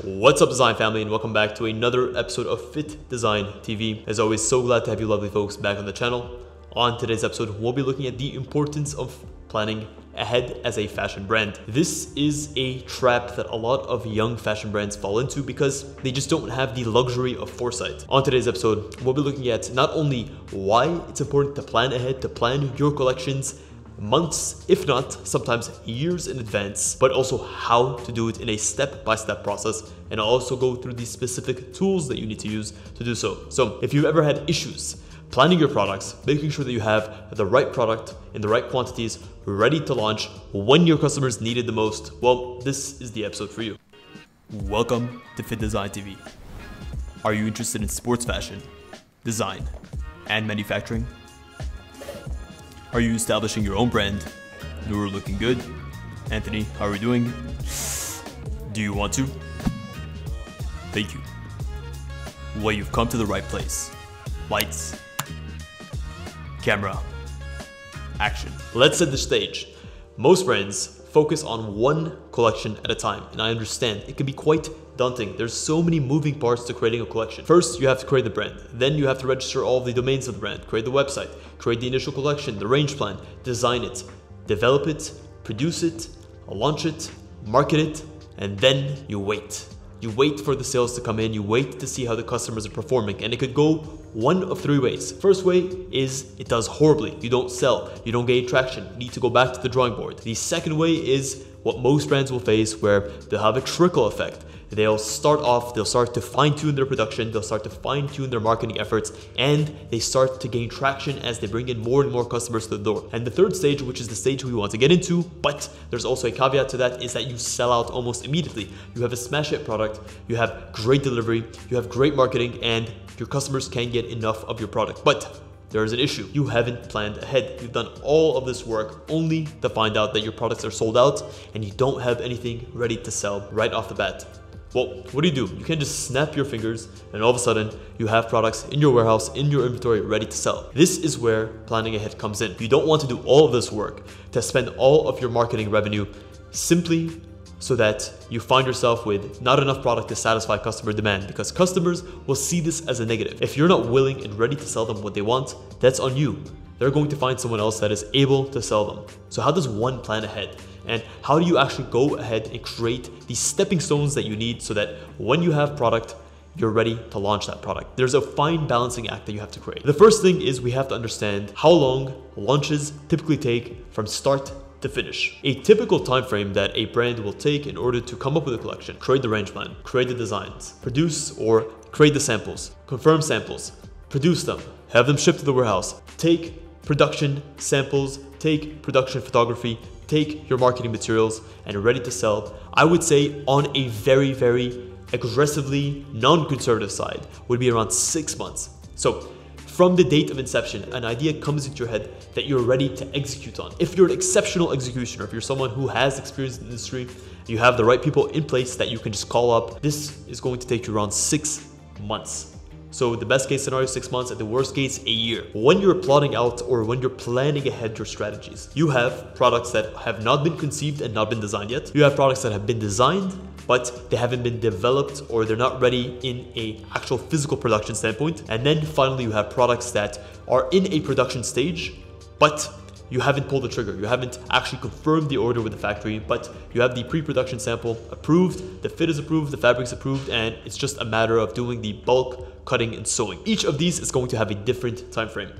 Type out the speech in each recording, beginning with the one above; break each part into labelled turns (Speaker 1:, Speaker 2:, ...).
Speaker 1: What's up, design family, and welcome back to another episode of Fittdesign TV. As always, so glad to have you lovely folks back on the channel. On today's episode, we'll be looking at the importance of planning ahead as a fashion brand. This is a trap that a lot of young fashion brands fall into because they just don't have the luxury of foresight. On today's episode, we'll be looking at not only why it's important to plan ahead, to plan your collections months, if not sometimes years in advance, but also how to do it in a step-by-step process, and I'll also go through the specific tools that you need to use to do so. So if you've ever had issues planning your products, making sure that you have the right product in the right quantities ready to launch when your customers need it the most, well, this is the episode for you. Welcome to Fittdesign TV. Are you interested in sports fashion, design, and manufacturing? Are you establishing your own brand? You're looking good. Anthony, how are we doing? Do you want to? Thank you. Well, you've come to the right place. Lights, camera, action. Let's set the stage. Most brands focus on one collection at a time, and I understand it can be quite daunting. There's so many moving parts to creating a collection. First, you have to create the brand. Then you have to register all of the domains of the brand, create the website, create the initial collection, the range plan, design it, develop it, produce it, launch it, market it, and then you wait. You wait for the sales to come in, you wait to see how the customers are performing, and it could go one of three ways. First way is it does horribly. You don't sell, you don't gain traction, you need to go back to the drawing board. The second way is what most brands will face, where they'll have a trickle effect. They'll start to fine-tune their production, they'll start to fine-tune their marketing efforts, and they start to gain traction as they bring in more and more customers to the door. And the third stage, which is the stage we want to get into, but there's also a caveat to that, is that you sell out almost immediately. You have a smash hit product, you have great delivery, you have great marketing, and your customers can't get enough of your product. But there is an issue. You haven't planned ahead. You've done all of this work only to find out that your products are sold out and you don't have anything ready to sell right off the bat. Well, what do? You can't just snap your fingers and all of a sudden you have products in your warehouse, in your inventory, ready to sell. This is where planning ahead comes in. You don't want to do all of this work to spend all of your marketing revenue simply so that you find yourself with not enough product to satisfy customer demand, because customers will see this as a negative. If you're not willing and ready to sell them what they want, that's on you. They're going to find someone else that is able to sell them. So how does one plan ahead? And how do you actually go ahead and create the stepping stones that you need so that when you have product, you're ready to launch that product? There's a fine balancing act that you have to create. The first thing is we have to understand how long launches typically take from start to finish. A typical time frame that a brand will take in order to come up with a collection: create the range plan, create the designs, produce or create the samples, confirm samples, produce them, have them shipped to the warehouse, take production samples, take production photography, take your marketing materials, and ready to sell. I would say on a very, very aggressively non-conservative side would be around 6 months. So from the date of inception, an idea comes into your head that you're ready to execute on. If you're an exceptional executioner, if you're someone who has experience in the industry, you have the right people in place that you can just call up, this is going to take you around 6 months. So the best case scenario, 6 months, at the worst case, a year. When you're plotting out or when you're planning ahead your strategies, you have products that have not been conceived and not been designed yet. You have products that have been designed, but they haven't been developed or they're not ready in a actual physical production standpoint. And then finally, you have products that are in a production stage, but you haven't pulled the trigger. You haven't actually confirmed the order with the factory, but you have the pre-production sample approved, the fit is approved, the fabric's approved, and it's just a matter of doing the bulk cutting and sewing. Each of these is going to have a different time frame.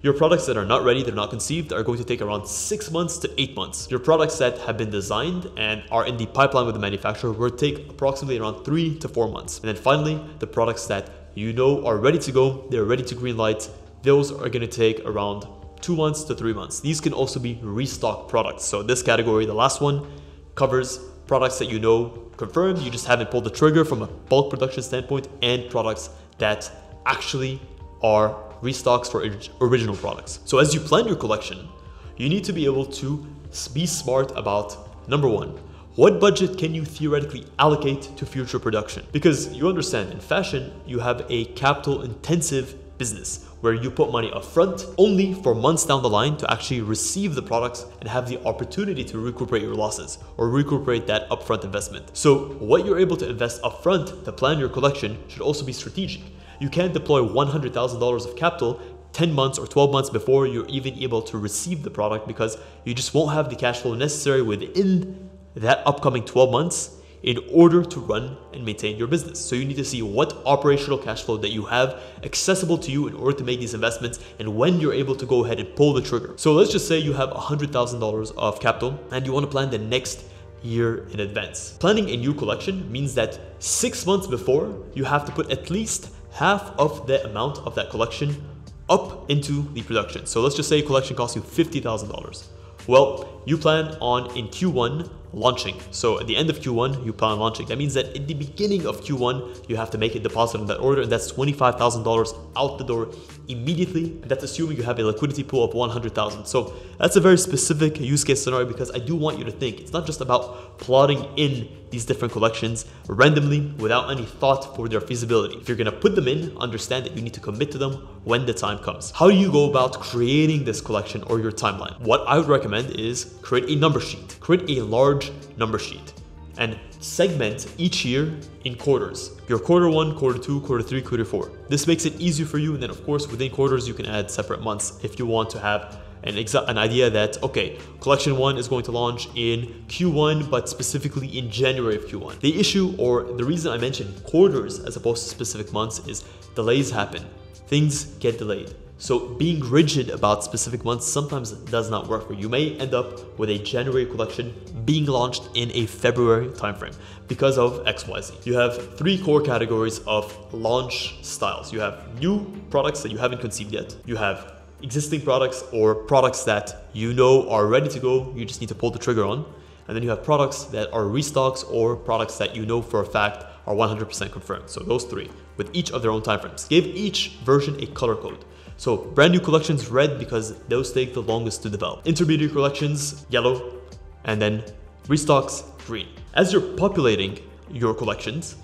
Speaker 1: Your products that are not ready, they're not conceived, are going to take around 6 months to 8 months. Your products that have been designed and are in the pipeline with the manufacturer will take approximately around 3 to 4 months. And then finally, the products that you know are ready to go, they're ready to green light, those are going to take around 2 months to 3 months. These can also be restock products. So this category, the last one, covers products that you know confirmed, you just haven't pulled the trigger from a bulk production standpoint, and products that actually are restocks for original products. So as you plan your collection, you need to be able to be smart about, number one, what budget can you theoretically allocate to future production? Because you understand, in fashion, you have a capital intensive business, where you put money up front only for months down the line to actually receive the products and have the opportunity to recuperate your losses or recuperate that upfront investment. So what you're able to invest upfront to plan your collection should also be strategic. You can't deploy $100,000 of capital 10 months or 12 months before you're even able to receive the product, because you just won't have the cash flow necessary within that upcoming 12 months in order to run and maintain your business. So you need to see what operational cash flow that you have accessible to you in order to make these investments and when you're able to go ahead and pull the trigger. So let's just say you have $100,000 of capital and you want to plan the next year in advance. Planning a new collection means that 6 months before, you have to put at least half of the amount of that collection up into the production. So let's just say a collection costs you $50,000. Well, you plan on in Q1 launching. So at the end of Q1, you plan on launching. That means that in the beginning of Q1, you have to make a deposit on that order, and that's $25,000 out the door immediately. And that's assuming you have a liquidity pool of $100,000. So that's a very specific use case scenario, because I do want you to think it's not just about plotting in these different collections randomly without any thought for their feasibility. If you're gonna put them in, understand that you need to commit to them when the time comes. How do you go about creating this collection or your timeline? What I would recommend is create a number sheet. Create a large number sheet and segment each year in quarters. Your quarter 1, quarter 2, quarter 3, quarter 4. This makes it easier for you, and then of course within quarters you can add separate months if you want to have an idea that, okay, collection 1 is going to launch in Q1, but specifically in January of Q1. The issue, or the reason I mentioned quarters as opposed to specific months, is delays happen. Things get delayed. So being rigid about specific months sometimes does not work for you. You may end up with a January collection being launched in a February timeframe because of XYZ. You have 3 core categories of launch styles. You have new products that you haven't conceived yet. You have existing products or products that you know are ready to go, you just need to pull the trigger on. And then you have products that are restocks or products that you know for a fact are 100% confirmed. So those 3 with each of their own timeframes. Give each version a color code. So brand new collections, red, because those take the longest to develop. Intermediate collections, yellow, and then restocks, green. As you're populating your collections,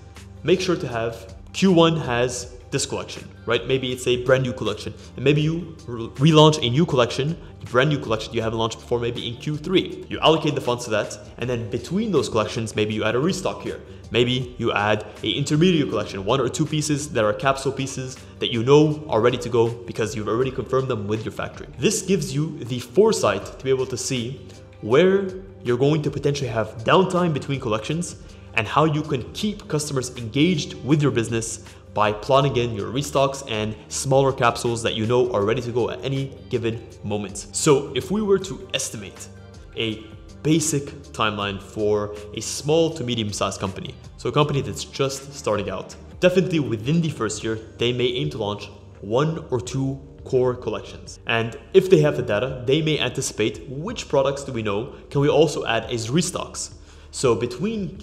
Speaker 1: make sure to have Q1 has this collection, right? Maybe it's a brand new collection, and maybe you relaunch a new collection, a brand new collection you haven't launched before, maybe in Q3. You allocate the funds to that, and then between those collections, maybe you add a restock here. Maybe you add a intermediate collection, 1 or 2 pieces that are capsule pieces that you know are ready to go because you've already confirmed them with your factory. This gives you the foresight to be able to see where you're going to potentially have downtime between collections and how you can keep customers engaged with your business by plotting in your restocks and smaller capsules that you know are ready to go at any given moment. So if we were to estimate a basic timeline for a small to medium-sized company, so a company that's just starting out, definitely within the first year, they may aim to launch 1 or 2 core collections. And if they have the data, they may anticipate which products do we know can we also add as restocks. So between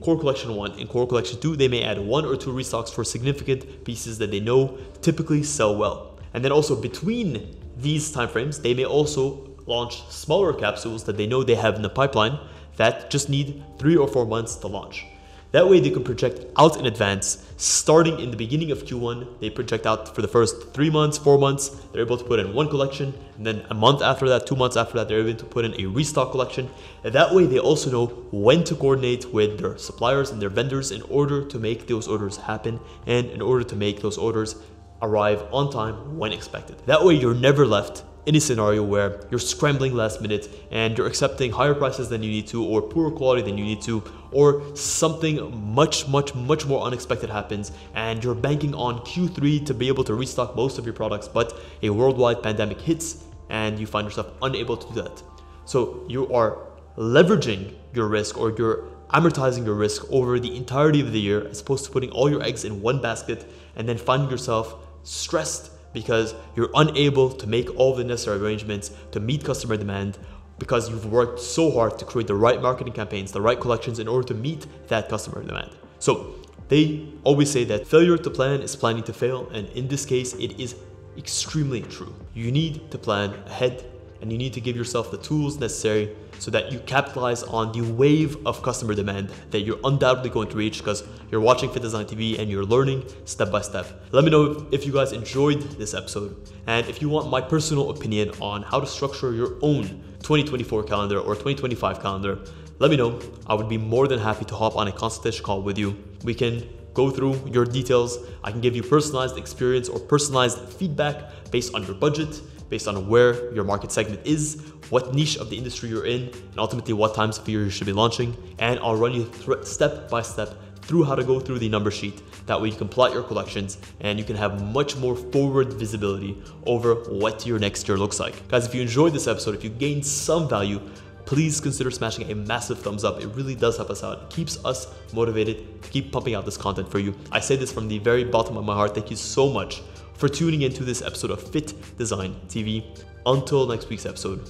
Speaker 1: core collection 1 and core collection 2, they may add 1 or 2 restocks for significant pieces that they know typically sell well. And then also between these timeframes, they may also launch smaller capsules that they know they have in the pipeline that just need 3 or 4 months to launch. That way they can project out in advance. Starting in the beginning of Q1, they project out for the first 3 months, 4 months, they're able to put in 1 collection, and then a month after that, 2 months after that, they're able to put in a restock collection. And that way they also know when to coordinate with their suppliers and their vendors in order to make those orders happen and in order to make those orders arrive on time when expected. That way you're never left in a scenario where you're scrambling last minute and you're accepting higher prices than you need to, or poorer quality than you need to, or something much more unexpected happens and you're banking on Q3 to be able to restock most of your products, but a worldwide pandemic hits and you find yourself unable to do that. So you are leveraging your risk, or you're amortizing your risk over the entirety of the year, as opposed to putting all your eggs in one basket and then finding yourself stressed because you're unable to make all the necessary arrangements to meet customer demand, because you've worked so hard to create the right marketing campaigns, the right collections in order to meet that customer demand. So they always say that failure to plan is planning to fail, and in this case, it is extremely true. You need to plan ahead and you need to give yourself the tools necessary so that you capitalize on the wave of customer demand that you're undoubtedly going to reach because you're watching Fittdesign TV and you're learning step by step. Let me know if you guys enjoyed this episode, and if you want my personal opinion on how to structure your own 2024 calendar or 2025 calendar, let me know. I would be more than happy to hop on a consultation call with you. We can go through your details. I can give you personalized experience or personalized feedback based on your budget, based on where your market segment is, what niche of the industry you're in, and ultimately what times of year you should be launching. And I'll run you step by step through how to go through the number sheet. That way you can plot your collections and you can have much more forward visibility over what your next year looks like. Guys, if you enjoyed this episode, if you gained some value, please consider smashing a massive thumbs up. It really does help us out. It keeps us motivated to keep pumping out this content for you. I say this from the very bottom of my heart. Thank you so much for tuning into this episode of Fittdesign TV. Until next week's episode,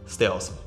Speaker 1: stay awesome.